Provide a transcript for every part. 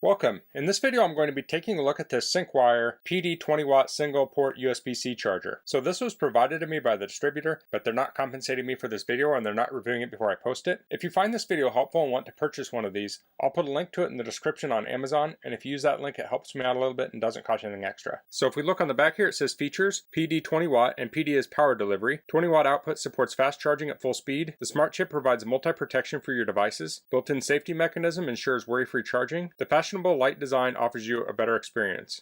Welcome. In this video I'm going to be taking a look at this Syncwire PD 20 watt single port USB-C charger. So this was provided to me by the distributor, but they're not compensating me for this video and they're not reviewing it before I post it. If you find this video helpful and want to purchase one of these, I'll put a link to it in the description on Amazon, and if you use that link it helps me out a little bit and doesn't cost you anything extra. So if we look on the back here, it says features, PD 20 watt, and PD is power delivery. 20 watt output supports fast charging at full speed. The smart chip provides multi-protection for your devices. Built-in safety mechanism ensures worry-free charging. The fashionable light design offers you a better experience.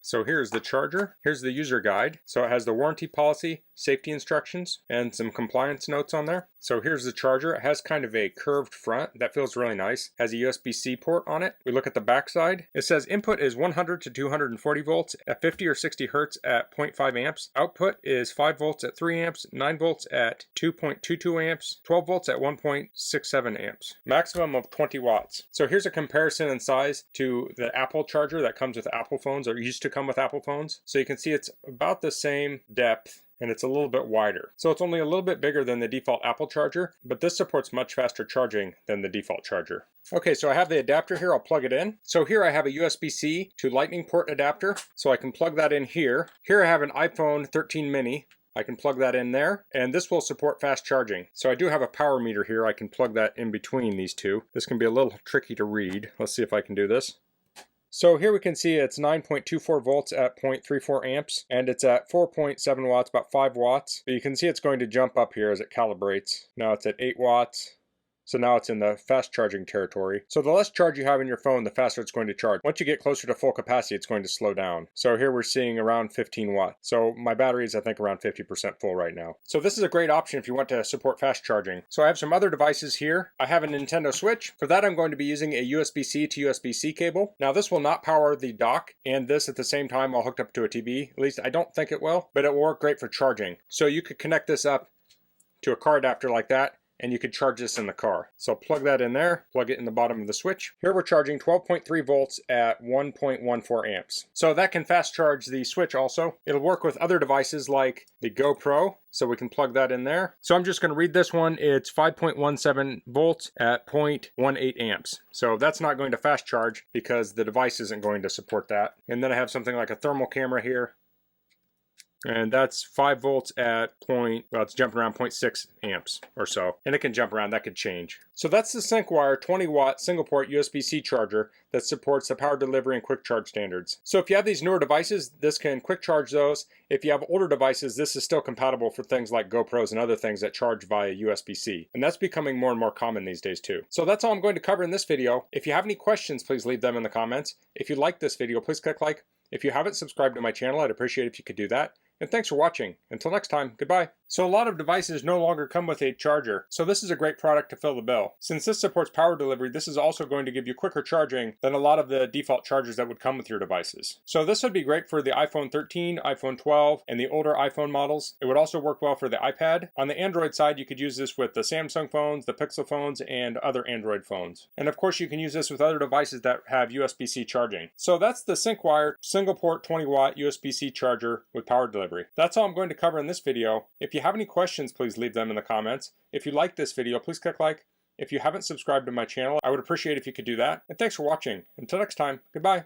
So here's the charger. Here's the user guide. So it has the warranty policy, safety instructions, and some compliance notes on there. So here's the charger. It has kind of a curved front that feels really nice. Has a USB-C port on it. We look at the back side. It says input is 100 to 240 volts at 50 or 60 hertz at 0.5 amps. Output is 5 volts at 3 amps, 9 volts at 2.22 amps, 12 volts at 1.67 amps. Maximum of 20 watts. So here's a comparison in size to the Apple charger that comes with Apple phones, or used to come with Apple phones. So you can see it's about the same depth, and it's a little bit wider. So it's only a little bit bigger than the default Apple charger, but this supports much faster charging than the default charger. Okay, so I have the adapter here. I'll plug it in. So here I have a USB-C to Lightning port adapter, so I can plug that in here. Here I have an iPhone 13 mini. I can plug that in there, and this will support fast charging. So I do have a power meter here. I can plug that in between these two. This can be a little tricky to read. Let's see if I can do this. So here we can see it's 9.24 volts at 0.34 amps, and it's at 4.7 watts, about 5 watts. But you can see it's going to jump up here as it calibrates. Now it's at 8 watts. So now it's in the fast charging territory. So the less charge you have in your phone, the faster it's going to charge. Once you get closer to full capacity, it's going to slow down. So here we're seeing around 15 watts. So my battery is, I think, around 50% full right now. So this is a great option if you want to support fast charging. So I have some other devices here. I have a Nintendo Switch. For that, I'm going to be using a USB-C to USB-C cable. Now this will not power the dock and this at the same time while hooked up to a TV. At least I don't think it will, but it will work great for charging. So you could connect this up to a car adapter like that, and you could charge this in the car. So plug that in there, plug it in the bottom of the switch. Here we're charging 12.3 volts at 1.14 amps. So that can fast charge the switch also. It'll work with other devices like the GoPro, so we can plug that in there. So I'm just gonna read this one. It's 5.17 volts at 0.18 amps. So that's not going to fast charge because the device isn't going to support that. And then I have something like a thermal camera here, and that's 5 volts at it's jumping around 0.6 amps or so. And it can jump around, that could change. So that's the Syncwire 20 watt single port USB-C charger that supports the power delivery and quick charge standards. So if you have these newer devices, this can quick charge those. If you have older devices, this is still compatible for things like GoPros and other things that charge via USB-C. And that's becoming more and more common these days too. So that's all I'm going to cover in this video. If you have any questions, please leave them in the comments. If you like this video, please click like. If you haven't subscribed to my channel, I'd appreciate it if you could do that. And thanks for watching. Until next time, goodbye. So a lot of devices no longer come with a charger, so this is a great product to fill the bill. Since this supports power delivery, this is also going to give you quicker charging than a lot of the default chargers that would come with your devices. So this would be great for the iPhone 13, iPhone 12, and the older iPhone models. It would also work well for the iPad. On the Android side, you could use this with the Samsung phones, the Pixel phones, and other Android phones. And of course, you can use this with other devices that have USB-C charging. So that's the Syncwire single port 20 watt USB-C charger with power delivery. That's all I'm going to cover in this video. If you have any questions, please leave them in the comments. If you like this video, please click like. If you haven't subscribed to my channel, I would appreciate if you could do that. And thanks for watching. Until next time, goodbye.